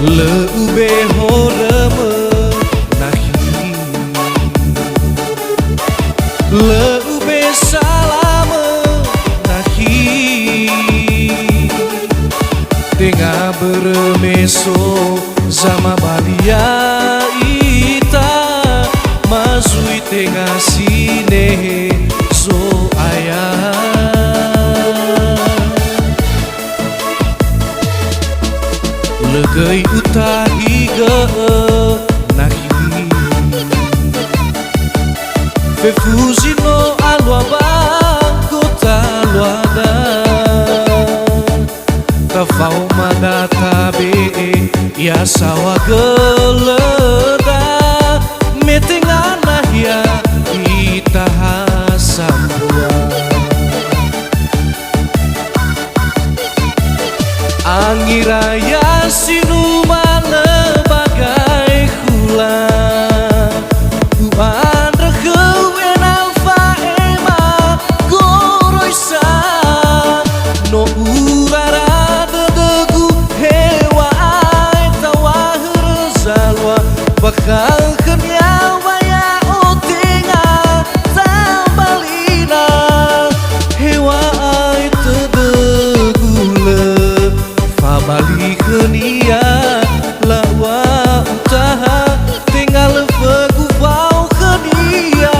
Leube horeme nahi Leube salame nahi Tengah bermeso sama balia ita Mazui tengah sine zo ayah Legai utahiga nahi Fefuzino alwa bangkota luada Tafau madata be ya sawa geleda Metengana ya kita hasambua Angiraya sinumana bagai hula Uan rekeu enal faema goroisa No urara dedegu hewa ai tawah rezalwa Bakal kenyawa ya otinga tambalina Hewa ai tedegule Balik kenia lawa utaha tinggal pegubau kenia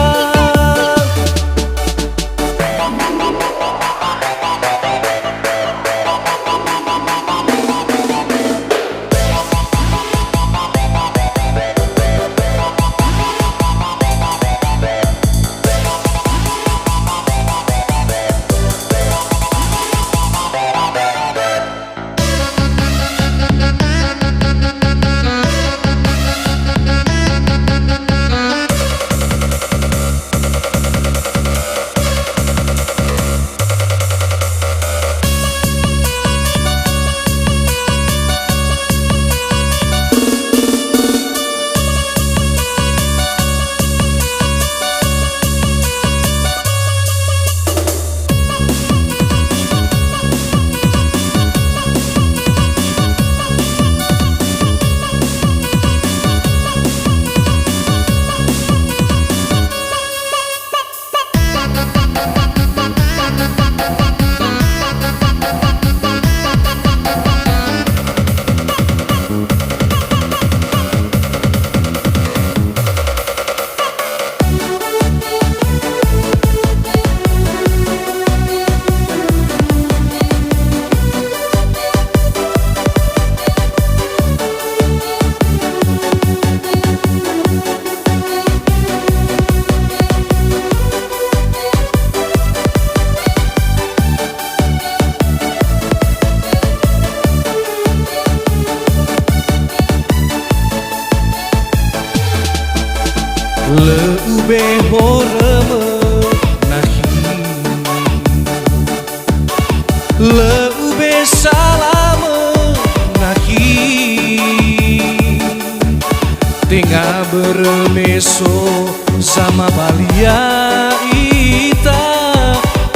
Leube horeme nahi Leube salame nahi Tengah bermeso sama balia ita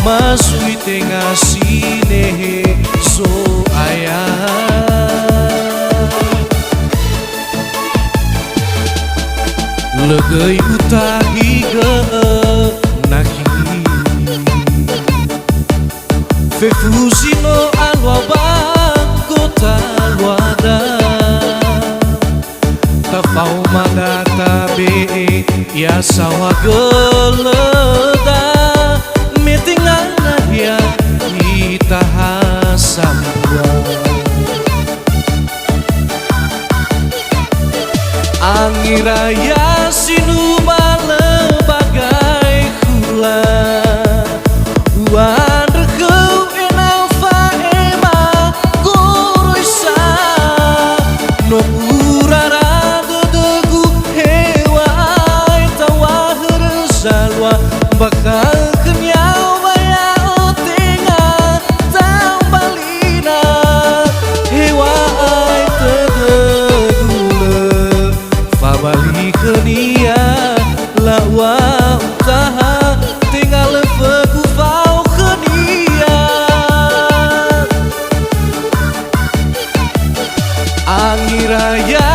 Masui tengah sine so ayah Legai utahiga nahi Fefuzino alwa bangkota luada Tafau madata be ya sawa geleda Metingana ya kita hasambua Angiraya sinumana bagai hula Uan rekeu enal faema goroisa No urara dedegu hewa ai tawah rezalwa Bakal kenyawa ya otinga tambalina Hewa ai tedegule Fabalik Angin raya